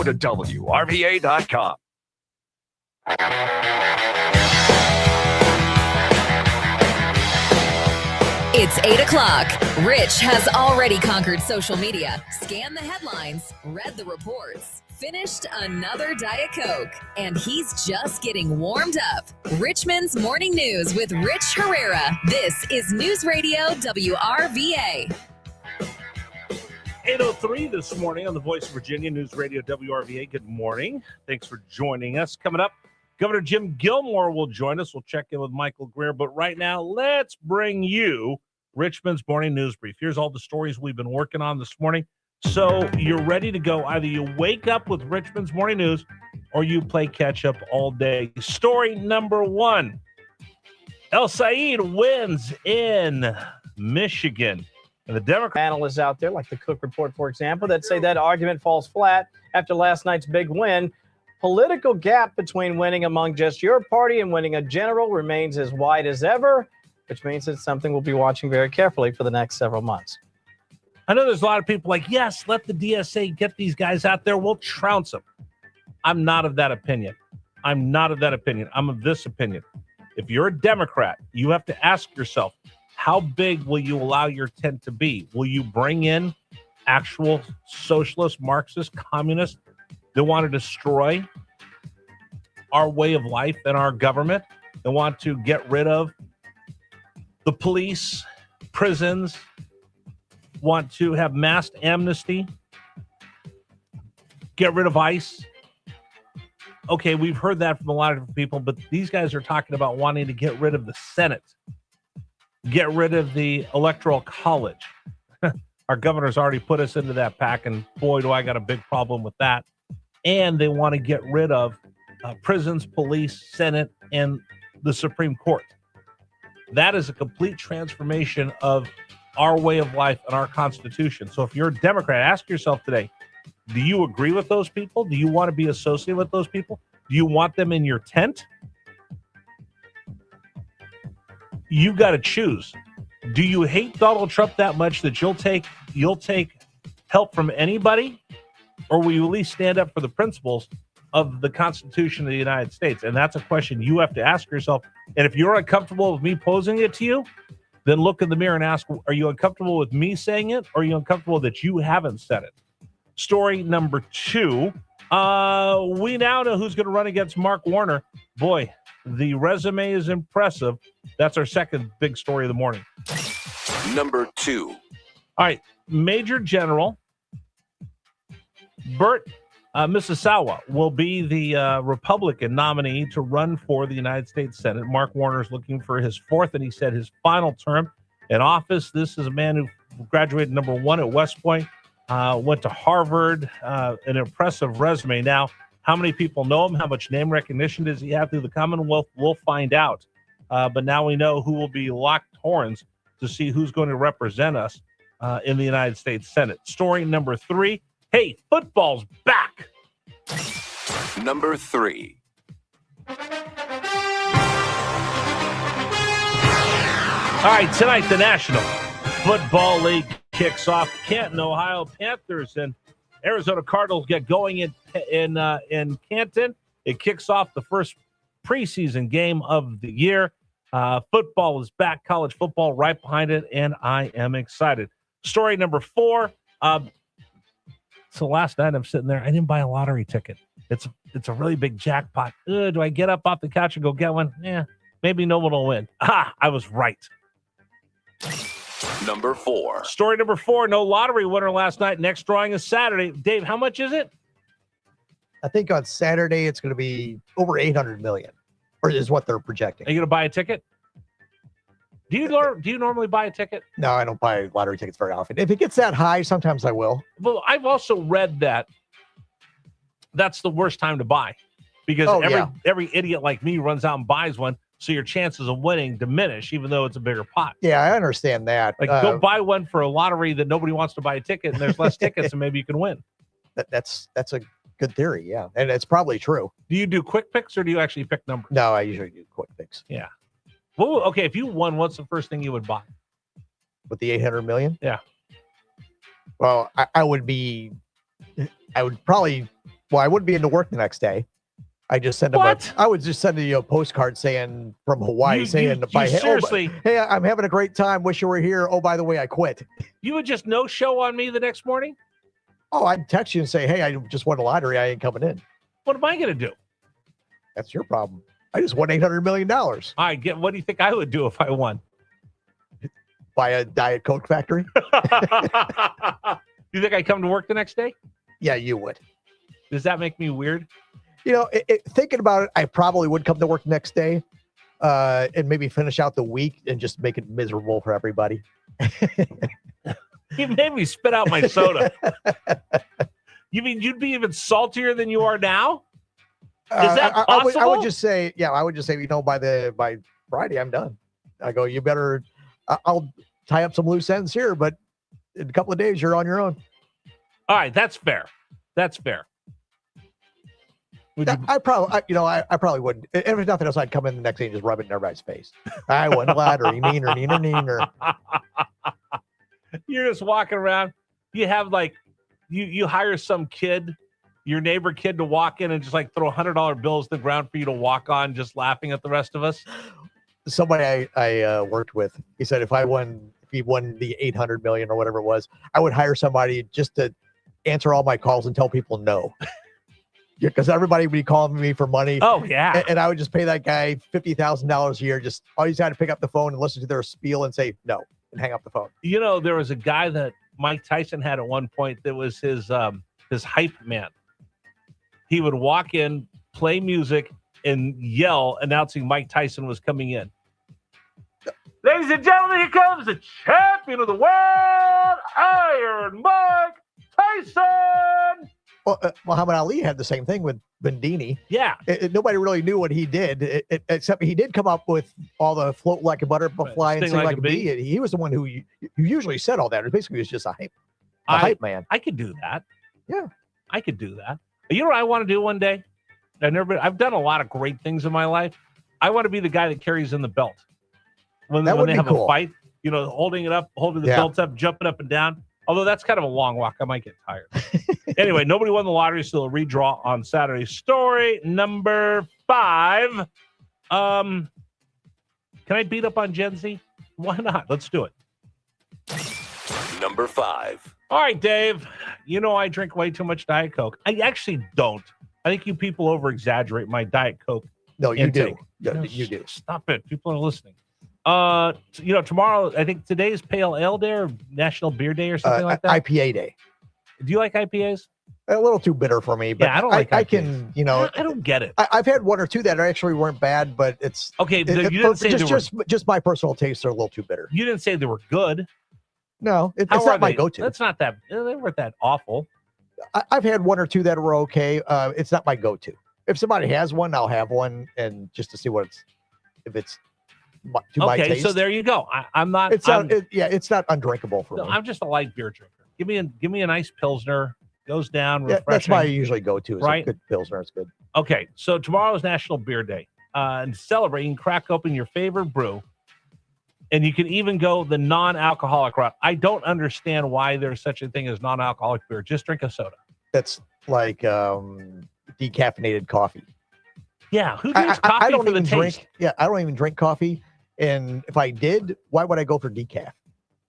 Go to WRVA.com. It's 8 o'clock. Rich has already conquered social media, scanned the headlines, read the reports, finished another Diet Coke, and he's just getting warmed up. Richmond's Morning News with Rich Herrera. This is News Radio WRVA. 8:03 this morning on the Voice of Virginia, News Radio WRVA. Good morning. Thanks for joining us. Coming up, Governor Jim Gilmore will join us. We'll check in with Michael Greer. But right now, let's bring you Richmond's Morning News Brief. Here's all the stories we've been working on this morning. So you're ready to go. Either you wake up with Richmond's Morning News or you play catch up all day. Story number one. El Said wins in Michigan. And the Democrat analysts out there, like the Cook Report, for example, that say that argument falls flat after last night's big win. Political gap between winning among just your party and winning a general remains as wide as ever, which means it's something we'll be watching very carefully for the next several months. I know there's a lot of people like, yes, let the DSA get these guys out there. We'll trounce them. I'm not of that opinion. I'm of this opinion. If you're a Democrat, you have to ask yourself, how big will you allow your tent to be? Will you bring in actual socialist, Marxist, communists that want to destroy our way of life and our government? They want to get rid of the police, prisons, want to have mass amnesty, get rid of ICE. Okay, we've heard that from a lot of different people, but these guys are talking about wanting to get rid of the Senate, get rid of the Electoral College. Our governor's already put us into that pack, and boy, do I got a big problem with that. And they want to get rid of prisons, police, Senate, and the Supreme Court. That is a complete transformation of our way of life and our Constitution. So if you're a Democrat, ask yourself today, do you agree with those people? Do you want to be associated with those people? Do you want them in your tent? You've got to choose. Do you hate Donald Trump that much that you'll take help from anybody? Or will you at least stand up for the principles of the Constitution of the United States? And that's a question you have to ask yourself. And if you're uncomfortable with me posing it to you, then look in the mirror and ask, are you uncomfortable with me saying it? Or are you uncomfortable that you haven't said it? Story number two. We now know who's going to run against Mark Warner. Boy, the resume is impressive. That's our second big story of the morning. Number two. All right. Major General Burt Misasawa will be the Republican nominee to run for the United States Senate. Mark Warner is looking for his fourth, and he said his final term in office. This is a man who graduated number one at West Point, went to Harvard, an impressive resume. Now, how many people know him? How much name recognition does he have through the Commonwealth? We'll find out. But now we know who will be locked horns to see who's going to represent us in the United States Senate. Story number three. Hey, football's back. Number three. All right, tonight the National Football League kicks off. Canton, Ohio Panthers and Arizona Cardinals get going in Canton. It kicks off the first preseason game of the year. Football is back, college football right behind it, and I am excited. Story number four. So last night I'm sitting there. I didn't buy a lottery ticket. It's a really big jackpot. Do I get up off the couch and go get one? Yeah, maybe no one will win. I was right. Number four. Story number four. No lottery winner last night. Next drawing is Saturday. Dave, how much is it? I think on Saturday it's going to be over 800 million, or is what they're projecting. Are you going to buy a ticket? Do you normally buy a ticket? No, I don't buy lottery tickets very often. If it gets that high, sometimes I will. Well, I've also read that that's the worst time to buy because every idiot like me runs out and buys one, so your chances of winning diminish, even though it's a bigger pot. Yeah, I understand that. Like, go buy one for a lottery that nobody wants to buy a ticket, and there's less tickets, and maybe you can win. That's a good theory, yeah, and it's probably true. Do you do quick picks, or do you actually pick numbers? No, I usually do quick picks. Yeah. Well, okay, if you won, what's the first thing you would buy? With the 800 million? Yeah. Well, I would probably Well, I wouldn't be into work the next day. I just send them What? I would just send you a postcard saying from Hawaii saying, seriously, hey, I'm having a great time. Wish you were here. Oh, by the way, I quit. you would just no show on me the next morning? Oh, I'd text you and say, hey, I just won the lottery. I ain't coming in. What am I going to do? That's your problem. I just won $800 million. What do you think I would do if I won? Buy a Diet Coke factory? You think I come to work the next day? Yeah, you would. Does that make me weird? You know, thinking about it, I probably would come to work next day and maybe finish out the week and just make it miserable for everybody. You made me spit out my soda. You mean you'd be even saltier than you are now? Is that possible? I would just say, by Friday, I'm done. I go, you better, I'll tie up some loose ends here, but in a couple of days, you're on your own. All right, that's fair. That's fair. I probably wouldn't. If there's nothing else, I'd come in the next day and just rub it in everybody's face. I won the lottery, neener. You're just walking around. You have you hire some kid, your neighbor kid, to walk in and just throw $100 bills to the ground for you to walk on, just laughing at the rest of us. Somebody I worked with, he said if he won the 800 million or whatever it was, I would hire somebody just to answer all my calls and tell people no. Because everybody would be calling me for money. Oh, yeah. And I would just pay that guy $50,000 a year. Just all he's had to pick up the phone and listen to their spiel and say no and hang up the phone. You know, there was a guy that Mike Tyson had at one point that was his hype man. He would walk in, play music, and yell, announcing Mike Tyson was coming in. Ladies and gentlemen, here comes the champion of the world, Iron Mike Tyson. Well, Muhammad Ali had the same thing with Bendini. Yeah. Nobody really knew what he did, except he did come up with all the float like a butterfly and sing like a bee. He was the one who usually said all that. It basically was just a hype man. I could do that. Yeah. I could do that. You know what I want to do one day? I've done a lot of great things in my life. I want to be the guy that carries in the belt. When they have a fight, holding it up, holding the belts up, jumping up and down. Although that's kind of a long walk. I might get tired. Anyway, nobody won the lottery, so they'll redraw on Saturday. Story number 5. Can I beat up on Gen Z? Why not? Let's do it. Number 5. All right, Dave. I drink way too much Diet Coke. I actually don't. I think you people over-exaggerate my Diet Coke. No, you intake. do. No, you do. Stop it. People are listening. Tomorrow, I think today's Pale Ale Day or National Beer Day or something like that. IPA Day. Do you like IPAs? A little too bitter for me, but yeah, I don't like IPAs. I can, I don't get it. I've had one or two that actually weren't bad, but it's okay. You didn't say just my personal tastes are a little too bitter. You didn't say they were good. No, it's not my go-to. That's not that. They weren't that awful. I've had one or two that were okay. It's not my go-to. If somebody has one, I'll have one, and just to see if it's to my taste. Okay, so there you go. I'm not. It's not undrinkable for me. I'm just a light beer drinker. Give me a nice Pilsner. Goes down. Yeah, that's my usually go-to. Is right? A good Pilsner. It's good. Okay, so tomorrow is National Beer Day. And celebrate, you can crack open your favorite brew. And you can even go the non-alcoholic route. I don't understand why there's such a thing as non-alcoholic beer. Just drink a soda. That's like decaffeinated coffee. Yeah, who drinks coffee I don't for the even taste? drink. Yeah, I don't even drink coffee. And if I did, why would I go for decaf?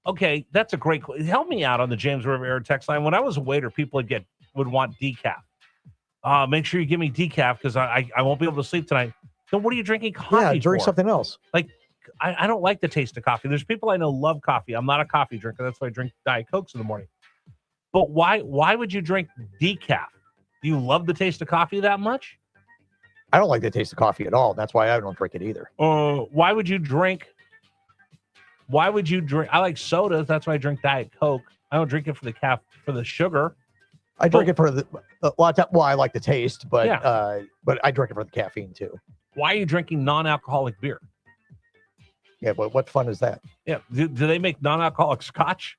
Okay, that's a great question. Help me out on the James River Air text line. When I was a waiter, people would want decaf. Make sure you give me decaf because I won't be able to sleep tonight. Then what are you drinking coffee for? Drink something else. Like, I don't like the taste of coffee. There's people I know love coffee. I'm not a coffee drinker. That's why I drink Diet Cokes in the morning. But why would you drink decaf? Do you love the taste of coffee that much? I don't like the taste of coffee at all. That's why I don't drink it either. Why would you drink? I like sodas. That's why I drink Diet Coke. I don't drink it for the sugar. I drink it for I like the taste, but I drink it for the caffeine too. Why are you drinking non-alcoholic beer? Yeah, but what fun is that? Yeah. Do they make non-alcoholic scotch?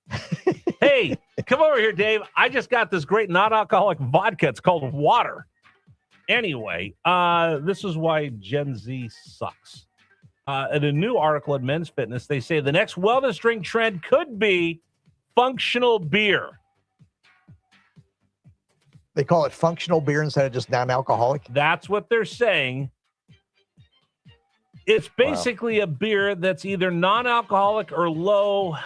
Hey, come over here, Dave. I just got this great non-alcoholic vodka. It's called water. Anyway, this is why Gen Z sucks. In a new article at Men's Fitness, they say the next wellness drink trend could be functional beer. They call it functional beer instead of just non-alcoholic. That's what they're saying. It's basically a beer that's either non-alcoholic or low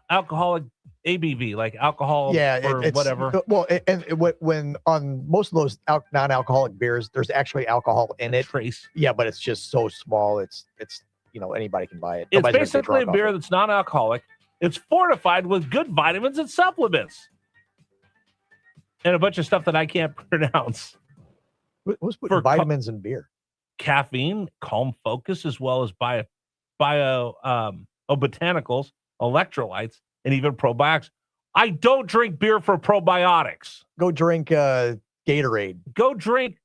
alcoholic ABV, like alcohol or it's whatever. Well, when on most of those non-alcoholic beers, there's actually alcohol in it. Trace. Yeah, but it's just so small. It's anybody can buy it. It's Nobody's gonna get basically a drunk off beer it. that's non-alcoholic. It's fortified with good vitamins and supplements. And a bunch of stuff that I can't pronounce. Who's putting vitamins in beer? Caffeine, calm focus, as well as botanicals, electrolytes, and even probiotics. I don't drink beer for probiotics. Go drink Gatorade. Go drink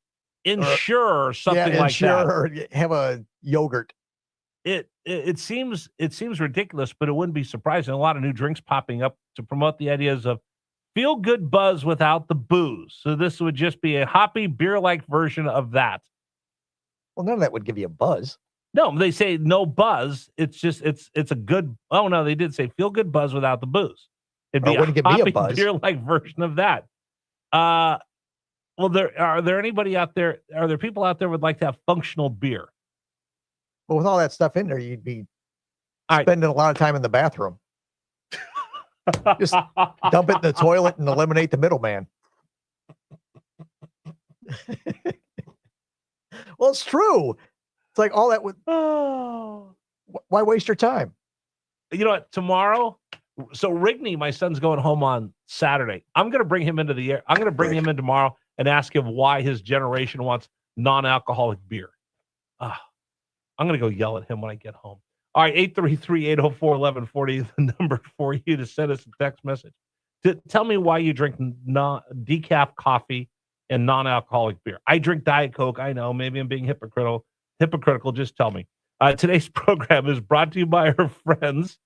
Ensure or something like Ensure, that. or have a yogurt. It seems ridiculous, but it wouldn't be surprising. A lot of new drinks popping up to promote the ideas of feel good buzz without the booze. So this would just be a hoppy beer-like version of that. Well, none of that would give you a buzz. No, they say no buzz. It's just it's a good. Oh no, they did say feel good buzz without the booze. It'd be wouldn't give me a buzz. Beer-like version of that. Well, are there anybody out there? Are there people out there who would like to have functional beer? But with all that stuff in there, you'd be All right. spending a lot of time in the bathroom. Just dump it in the toilet and eliminate the middleman. Well, it's true. It's like all that would. Why waste your time? You know what? Tomorrow, so Rigney, my son's going home on Saturday. I'm going to bring him into the air. I'm going to bring him in tomorrow and ask him why his generation wants non-alcoholic beer. I'm going to go yell at him when I get home. All right, 833-804-1140 is the number for you to send us a text message. Tell me why you drink decaf coffee and non-alcoholic beer. I drink Diet Coke. I know, maybe I'm being hypocritical. Just tell me. Today's program is brought to you by our friends